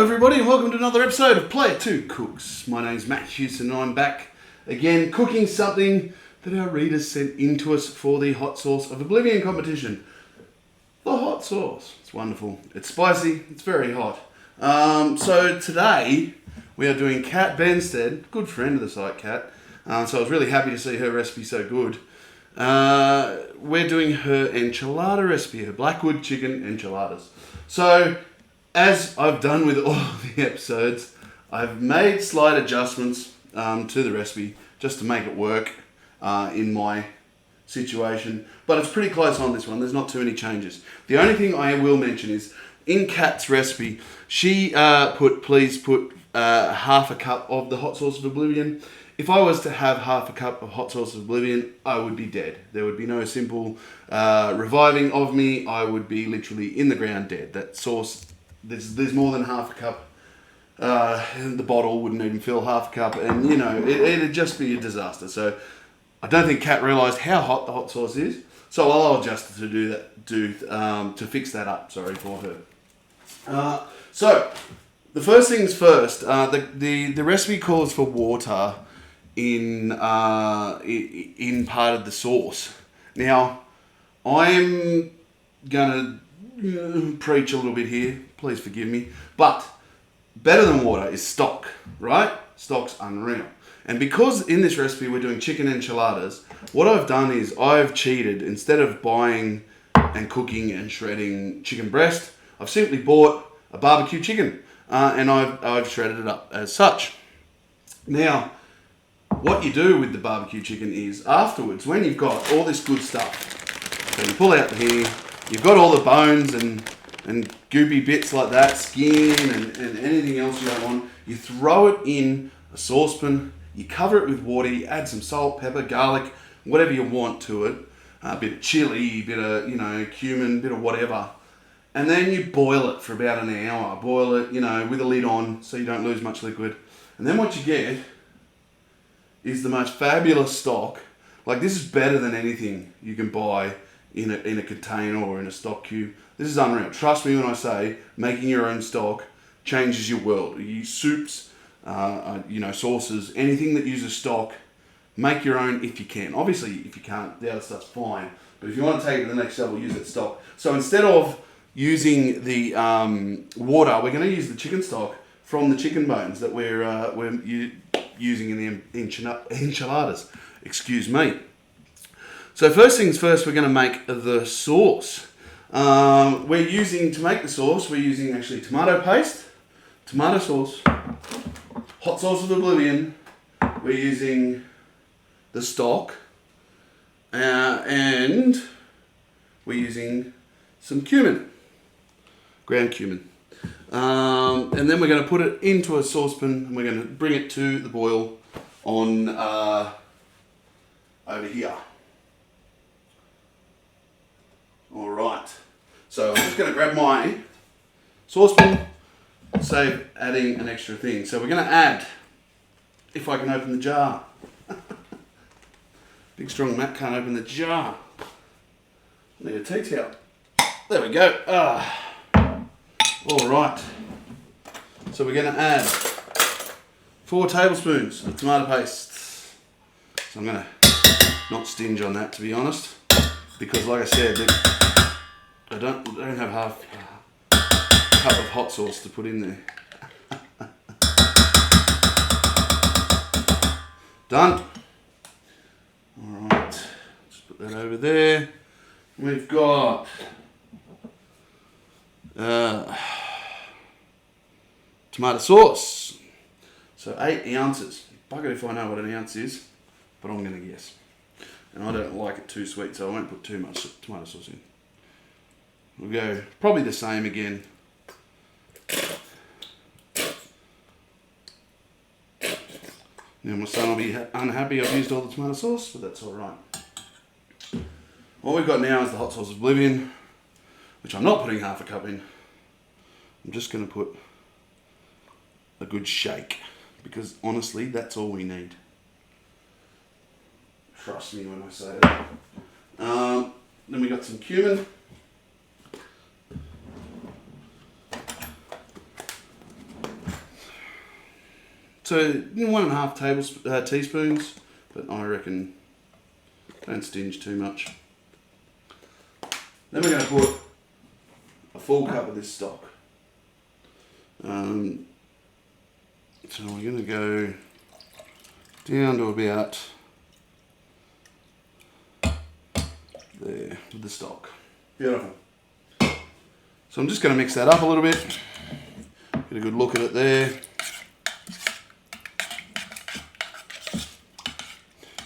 everybody and welcome to another episode of Player 2 Cooks. My name's Matt Houston and I'm back again cooking something that our readers sent in to us for the Hot Sauce of Oblivion competition. The hot sauce. It's wonderful. It's spicy. It's very hot. So today we are doing Cat Benstead, good friend of the site, Cat. So I was really happy to see her recipe so good. We're doing her enchilada recipe, her Blackwood Chicken Enchiladas. So, as I've done with all the episodes, I've made slight adjustments to the recipe just to make it work in my situation. But it's pretty close on this one. There's not too many changes. The only thing I will mention is, in Kat's recipe, she please put half a cup of the Hot Sauce of Oblivion. If I was to have half a cup of Hot Sauce of Oblivion, I would be dead. There would be no simple reviving of me. I would be literally in the ground dead. That sauce, there's more than half a cup. The bottle wouldn't even fill half a cup. And, you know, it'd just be a disaster. So I don't think Kat realised how hot the hot sauce is. So I'll adjust to do that, to fix that up, sorry, for her. So the first things first, the recipe calls for water in part of the sauce. Now, I'm gonna preach a little bit here. Please forgive me, but better than water is stock, right? Stock's unreal. And because in this recipe we're doing chicken enchiladas, what I've done is I've cheated. Instead of buying and cooking and shredding chicken breast, I've simply bought a barbecue chicken and I've shredded it up as such. Now, what you do with the barbecue chicken is afterwards, when you've got all this good stuff, so you pull out the hair, you've got all the bones and goopy bits like that, skin and anything else you don't want, you throw it in a saucepan, you cover it with water, you add some salt, pepper, garlic, whatever you want to it, a bit of chili, a bit of, cumin, a bit of whatever, and then you boil it for about an hour. Boil it, with a lid on so you don't lose much liquid. And then what you get is the most fabulous stock. Like, this is better than anything you can buy in a container or in a stock cube. This is unreal. Trust me when I say making your own stock changes your world. You use soups, sauces, anything that uses stock, make your own if you can. Obviously, if you can't, the other stuff's fine. But if you want to take it to the next level, use that stock. So instead of using the water, we're going to use the chicken stock from the chicken bones that we're using in the enchiladas. Excuse me. So first things first, we're going to make the sauce. To make the sauce, we're using actually tomato paste, tomato sauce, Hot Sauce of Oblivion, we're using the stock, and we're using some cumin, ground cumin. And then we're going to put it into a saucepan and we're going to bring it to the boil on over here. Alright, so I'm just going to grab my saucepan, save adding an extra thing. So we're going to add, if I can open the jar. Big strong Matt can't open the jar. Need a tea towel. There we go. Alright, so we're going to add 4 tablespoons of tomato paste. So I'm going to not stinge on that, to be honest, because like I said, I don't have half a cup of hot sauce to put in there. Done. Alright, just put that over there. We've got tomato sauce. So 8 ounces. Bugger if I know what an ounce is, but I'm going to guess. And I don't like it too sweet, so I won't put too much tomato sauce in. We'll go probably the same again. Now my son will be unhappy I've used all the tomato sauce, but that's alright. What we've got now is the Hot Sauce of Oblivion, which I'm not putting half a cup in. I'm just going to put a good shake, because honestly, that's all we need. Trust me when I say that. Then we got some cumin. So 1.5 teaspoons, but I reckon don't stinge too much. Then we're going to put a full cup of this stock. So we're going to go down to about there with the stock. Beautiful. So I'm just going to mix that up a little bit. Get a good look at it there.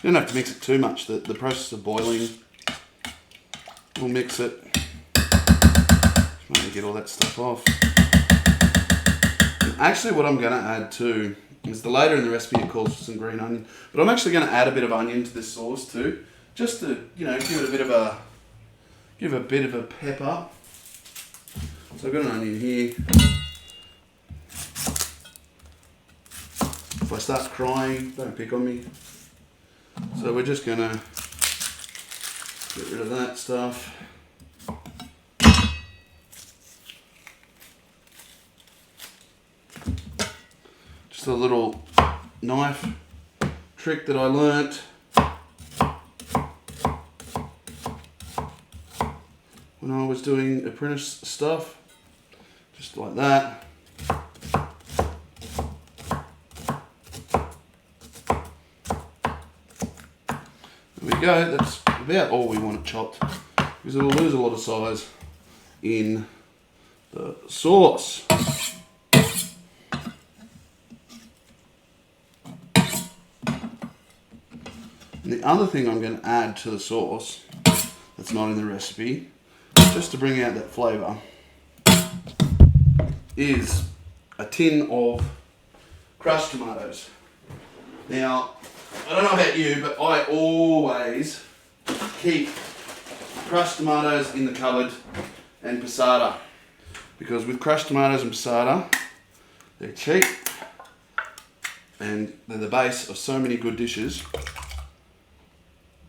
You don't have to mix it too much. The process of boiling will mix it. Just want to get all that stuff off. And actually what I'm going to add too is later in the recipe it calls for some green onion. But I'm actually going to add a bit of onion to this sauce too. Just to, give it a bit of a pepper. So I've got an onion here. If I start crying, don't pick on me. So we're just going to get rid of that stuff. Just a little knife trick that I learnt when I was doing apprentice stuff. Just like that. There we go, that's about all we want it chopped, because it'll lose a lot of size in the sauce. And the other thing I'm going to add to the sauce that's not in the recipe, just to bring out that flavour, is a tin of crushed tomatoes. Now, I don't know about you, but I always keep crushed tomatoes in the cupboard and passata, because with crushed tomatoes and passata, they're cheap and they're the base of so many good dishes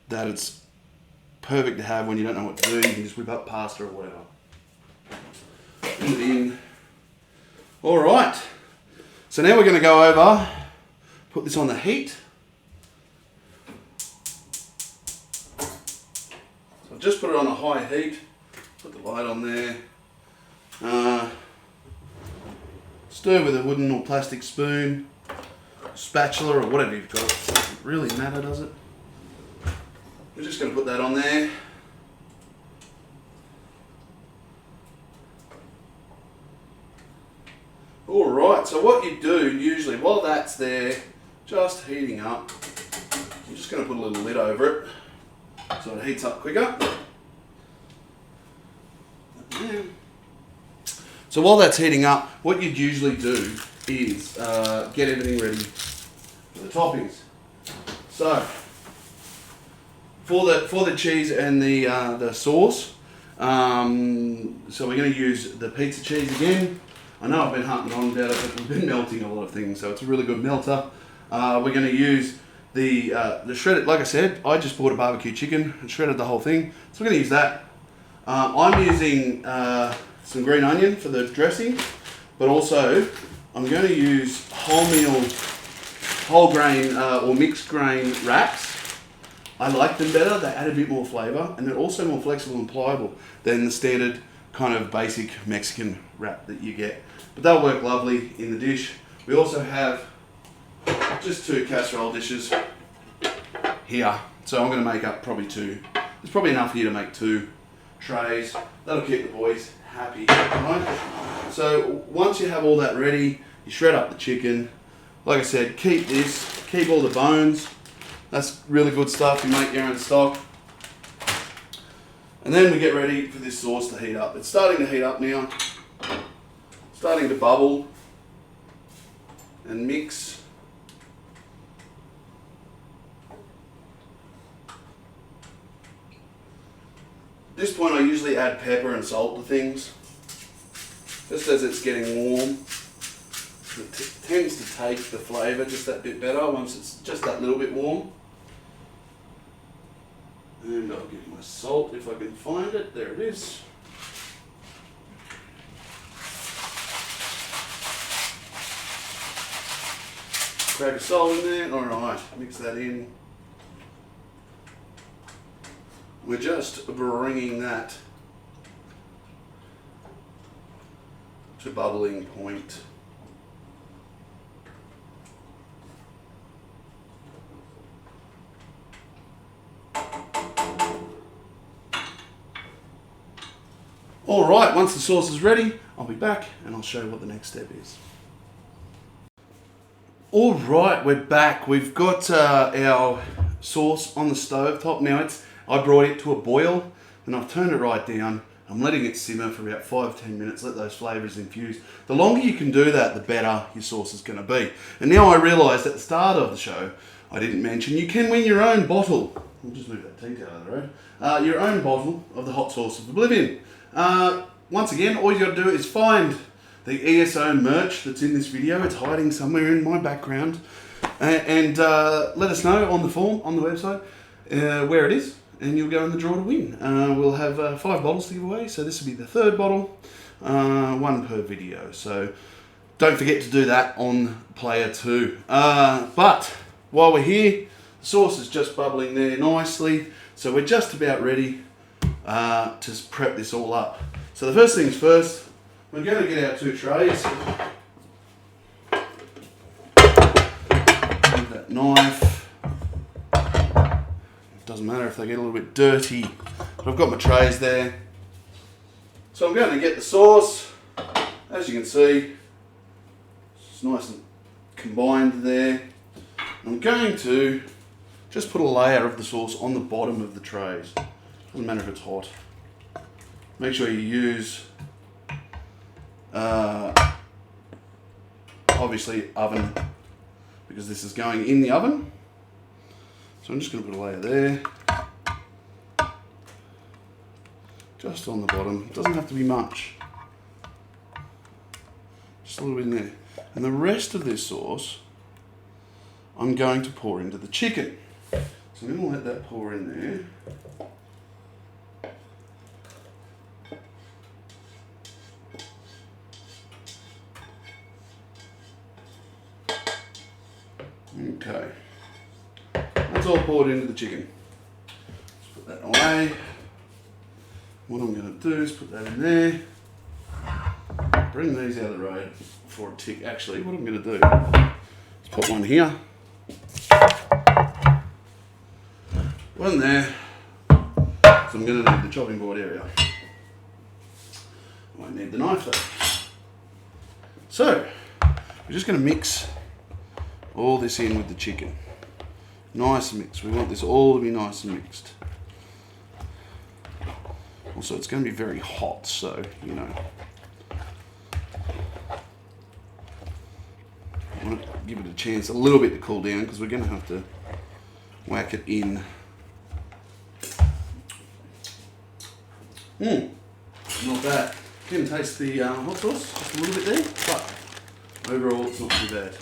that it's perfect to have when you don't know what to do. You can just whip up pasta or whatever. Put it in. All right. So now we're going to go over, put this on the heat. So I've just put it on a high heat. Put the light on there. Stir with a wooden or plastic spoon, spatula or whatever you've got. It doesn't really matter, does it? We're just going to put that on there. Alright, so what you do usually while that's there, just heating up, I'm just going to put a little lid over it so it heats up quicker. So while that's heating up, what you'd usually do is get everything ready for the toppings. So for the cheese and the sauce, so we're going to use the pizza cheese again. I know I've been hunting on about it, but we've been melting a lot of things, so it's a really good melter. We're going to use the shredded, like I said, I just bought a barbecue chicken and shredded the whole thing. So we're going to use that. I'm using some green onion for the dressing, but also I'm going to use whole grain or mixed grain wraps. I like them better, they add a bit more flavour, and they're also more flexible and pliable than the standard kind of basic Mexican wrap that you get. But they'll work lovely in the dish. We also have just 2 casserole dishes here. So I'm going to make up probably 2. There's probably enough here to make 2 trays. That'll keep the boys happy. Right? So once you have all that ready, you shred up the chicken. Like I said, keep all the bones. That's really good stuff. You make your own stock. And then we get ready for this sauce to heat up. It's starting to heat up now. Starting to bubble and mix. At this point I usually add pepper and salt to things, just as it's getting warm. It tends to take the flavour just that bit better once it's just that little bit warm. And I'll get my salt if I can find it. There it is. bag of salt in there. Alright, mix that in. We're just bringing that to bubbling point. Alright, once the sauce is ready, I'll be back and I'll show you what the next step is. Alright, we're back. We've got our sauce on the stove top. Now I brought it to a boil and I've turned it right down. I'm letting it simmer for about 5-10 minutes, let those flavours infuse. The longer you can do that, the better your sauce is going to be. And now I realised at the start of the show, I didn't mention, you can win your own bottle. We'll just move that tea towel out of the road. Your own bottle of the Hot Sauce of Oblivion. Once again, all you got to do is find the ESO merch that's in this video. It's hiding somewhere in my background. And let us know on the form, on the website, where it is. And you'll go in the draw to win. We'll have 5 bottles to give away, so this will be the 3rd bottle, 1 per video. So don't forget to do that on player 2. But while we're here, the sauce is just bubbling there nicely, so we're just about ready to prep this all up. So the first things first, we're going to get our 2 trays. With that knife. Doesn't matter if they get a little bit dirty, but I've got my trays there. So I'm going to get the sauce. As you can see, it's nice and combined there. I'm going to just put a layer of the sauce on the bottom of the trays. Doesn't matter if it's hot. Make sure you use, obviously, oven, because this is going in the oven. So I'm just going to put a layer there, just on the bottom. It doesn't have to be much, just a little bit in there. And the rest of this sauce, I'm going to pour into the chicken. So I'm going to let that pour in there. Okay. That's all poured into the chicken. Let's put that away. What I'm going to do is put that in there. Bring these out of the road before it tick. Actually, what I'm going to do is put one here. One there. So I'm going to need the chopping board area. I won't need the knife though. So, we're just going to mix all this in with the chicken. Nice mix. We want this all to be nice and mixed. Also, it's going to be very hot, so, you know. I want to give it a chance a little bit to cool down because we're going to have to whack it in. Not bad. You can taste the hot sauce just a little bit there, but overall it's not too bad.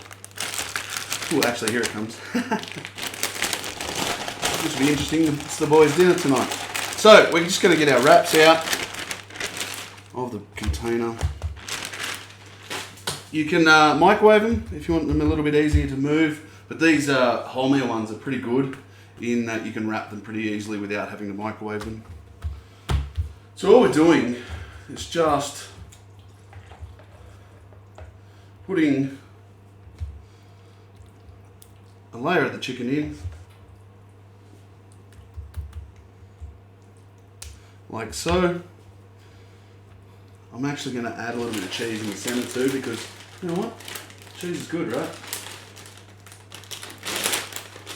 Oh, actually, here it comes. This will be interesting. It's the boys' dinner tonight. So, we're just going to get our wraps out of the container. You can microwave them if you want them a little bit easier to move, but these wholemeal ones are pretty good in that you can wrap them pretty easily without having to microwave them. So all we're doing is just putting a layer of the chicken in, like so. I'm actually going to add a little bit of cheese in the center too, because you know what? Cheese is good, right?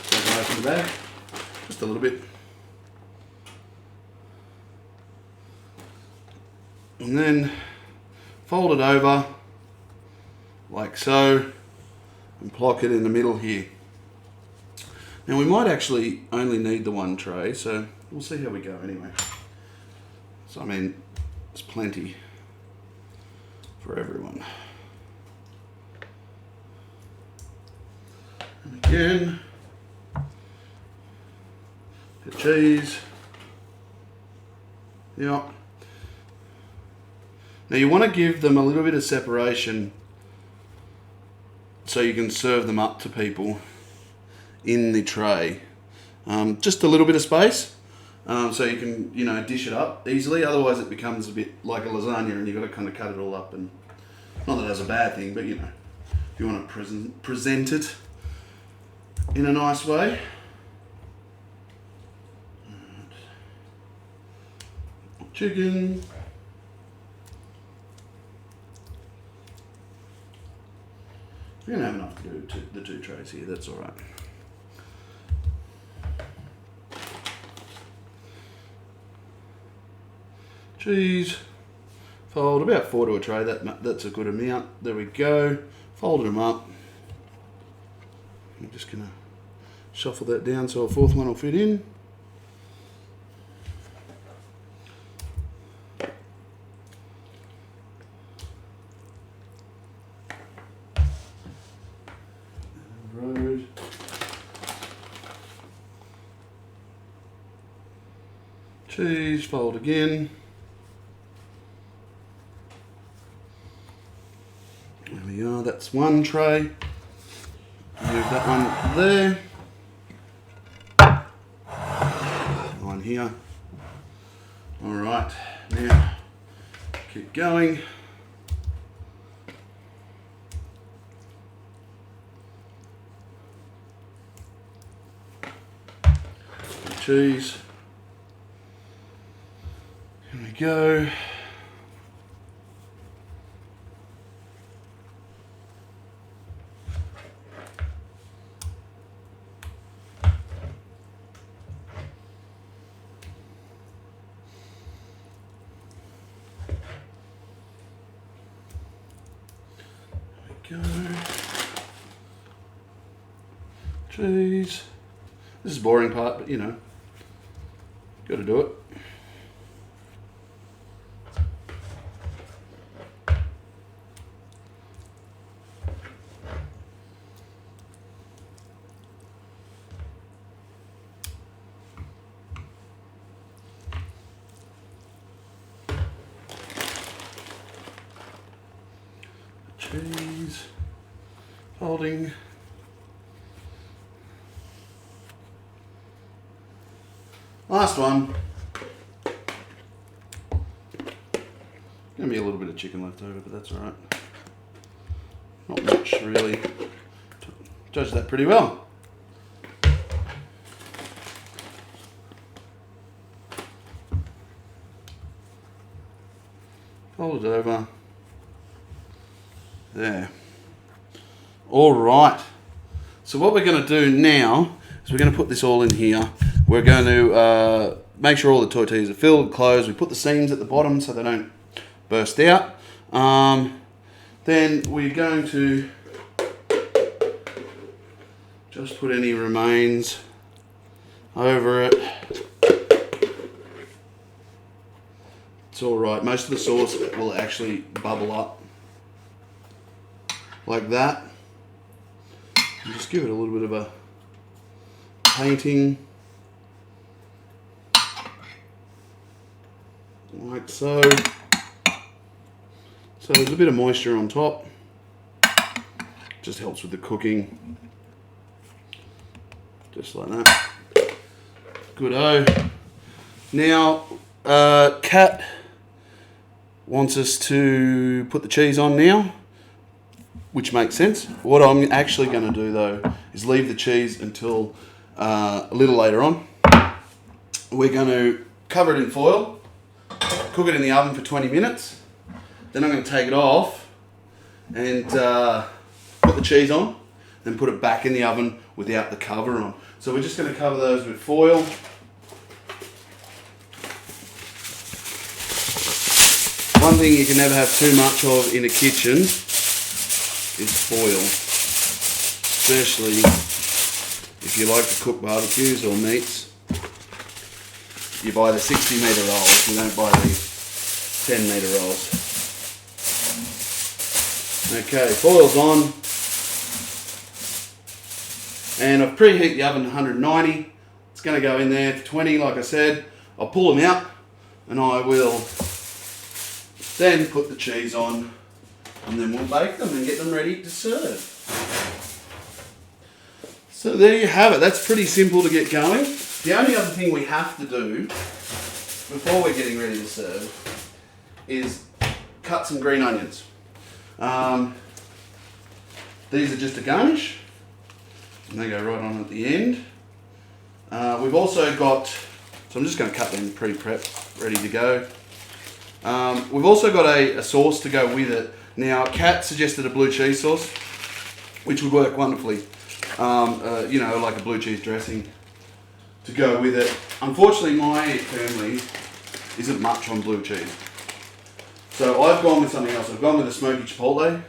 So I can open the bag, just a little bit. And then fold it over, like so, and plock it in the middle here. Now we might actually only need the one tray, so we'll see how we go anyway. So I mean, there's plenty for everyone. And again, the cheese. Yeah. Now you want to give them a little bit of separation so you can serve them up to people in the tray. Just a little bit of space, so you can, you know, dish it up easily. Otherwise it becomes a bit like a lasagna and you've got to kind of cut it all up. And not that that's a bad thing, but you know, if you want to present it in a nice way. Chicken. We're going to have enough to do the 2 trays here, that's alright. Cheese. Fold about 4 to a tray, that's a good amount. There we go. Folded them up. I'm just going to shuffle that down so a 4th one will fit in. Cheese, fold again. There we are, that's 1 tray. Move that one there. One here. Alright, now keep going. Cheese. Here we go. Cheese. This is the boring part, but you know, got to do it. Cheese, folding. Last one. Gonna be a little bit of chicken left over, but that's alright. Not much really. Judge that pretty well. Fold it over. There. Alright. So what we're going to do now is we're going to put this all in here. We're going to make sure all the tortillas are filled, closed. We put the seams at the bottom so they don't burst out. Then we're going to just put any remains over it. It's alright. Most of the sauce will actually bubble up like that. And just give it a little bit of a painting. Like so. So there's a bit of moisture on top. Just helps with the cooking. Just like that. Good-o. Now, Cat wants us to put the cheese on now, which makes sense. What I'm actually going to do though is leave the cheese until a little later on. We're going to cover it in foil, cook it in the oven for 20 minutes. Then I'm going to take it off and put the cheese on, then put it back in the oven without the cover on. So we're just going to cover those with foil. One thing you can never have too much of in a kitchen is foil, especially if you like to cook barbecues or meats. You buy the 60 metre rolls, you don't buy the 10 metre rolls. Okay, foil's on, and I've preheat the oven to 190. It's going to go in there for 20, like I said. I'll pull them out and I will then put the cheese on, and then we'll bake them and get them ready to serve. So there you have it. That's pretty simple to get going. The only other thing we have to do before we're getting ready to serve is cut some green onions. These are just a garnish, and they go right on at the end. We've also got, so I'm just going to cut them pre-prepped, ready to go. We've also got a sauce to go with it. Now, Cat suggested a blue cheese sauce, which would work wonderfully. You know, like a blue cheese dressing to go with it. Unfortunately, my family isn't much on blue cheese. So I've gone with something else. I've gone with a smoky chipotle.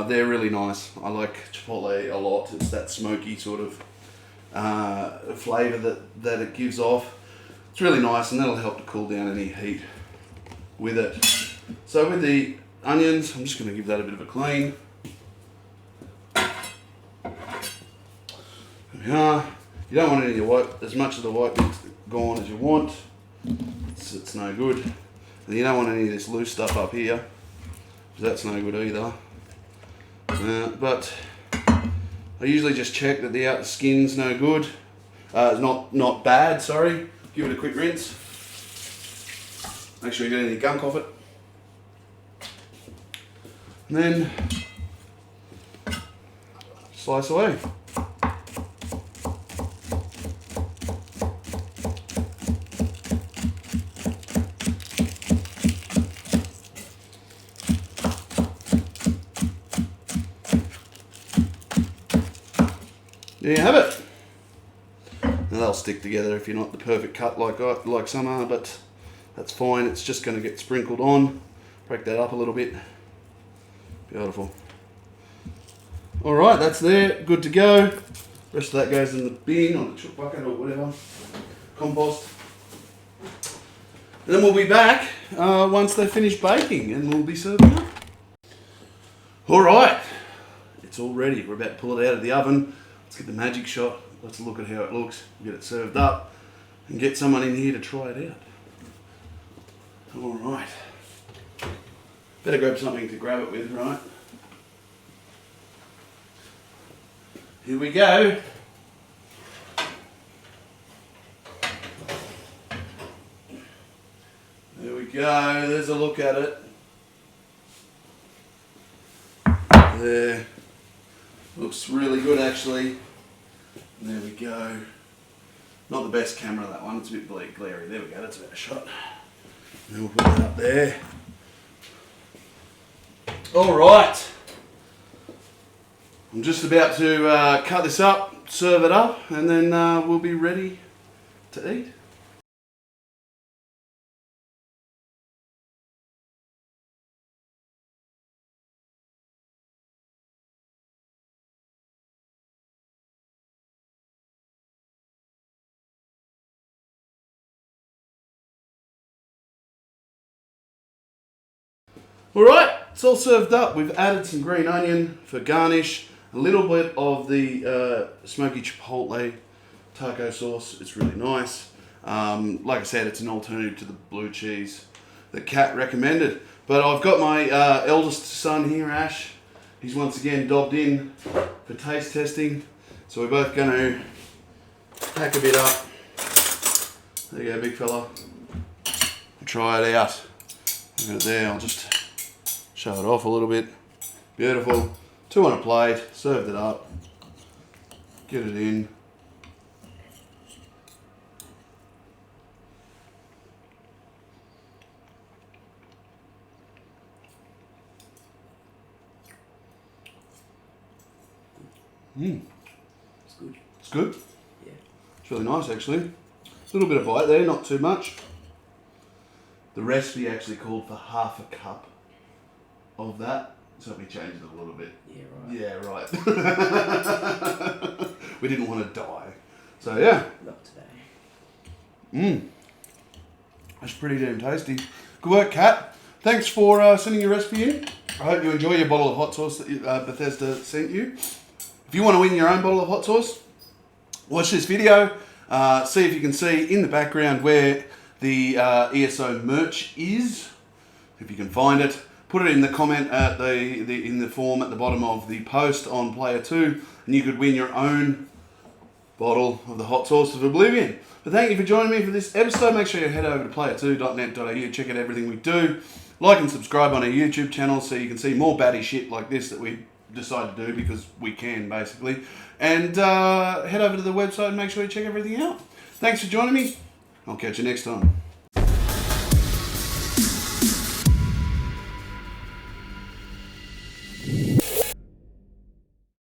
They're really nice. I like chipotle a lot. It's that smoky sort of flavour that it gives off. It's really nice, and that'll help to cool down any heat with it. So with the onions, I'm just going to give that a bit of a clean. There we are. You don't want any of the white, as much of the white bits gone as you want. It's no good. And you don't want any of this loose stuff up here, because that's no good either. But I usually just check that the outer skin's no good. Not bad, sorry. Give it a quick rinse. Make sure you get any gunk off it. And then slice away. There you have it. Now they'll stick together if you're not the perfect cut like some are, but that's fine. It's just going to get sprinkled on. Break that up a little bit. Beautiful. All right, that's there. Good to go. Rest of that goes in the bin or the chook bucket or whatever. Compost. And then we'll be back once they finish baking, and we'll be serving up. All right, it's all ready. We're about to pull it out of the oven. Let's get the magic shot. Let's look at how it looks. Get it served up and get someone in here to try it out. All right. Better grab something to grab it with, right? Here we go. There we go. There's a look at it. There. Looks really good, actually. There we go. Not the best camera, that one. It's a bit glary. There we go. That's about a shot. And then we'll put that up there. All right. I'm just about to cut this up, serve it up, and then we'll be ready to eat. Alright, it's all served up. We've added some green onion for garnish, a little bit of the smoky chipotle taco sauce. It's really nice. Like I said, it's an alternative to the blue cheese that Cat recommended. But I've got my eldest son here, Ash. He's once again dobbed in for taste testing. So we're both going to pack a bit up. There you go, big fella. Try it out. Look at it there. I'll just show it off a little bit. Beautiful. 2 on a plate. Served it up. Get it in. It's good. It's good? Yeah. It's really nice, actually. A little bit of bite there, not too much. The recipe actually called for half a cup of that, so we changed it a little bit. Yeah, right. Yeah, right. We didn't want to die. So, yeah. Not today. That's pretty damn tasty. Good work, Kat. Thanks for sending your recipe in. I hope you enjoy your bottle of hot sauce that Bethesda sent you. If you want to win your own bottle of hot sauce, watch this video. See if you can see in the background where the ESO merch is, if you can find it. put it in the comment at in the form at the bottom of the post on Player 2, and you could win your own bottle of the Hot Sauce of Oblivion. But thank you for joining me for this episode. Make sure you head over to player2.net.au, check out everything we do. Like and subscribe on our YouTube channel so you can see more baddie shit like this that we decide to do because we can, basically. And head over to the website and make sure you check everything out. Thanks for joining me. I'll catch you next time.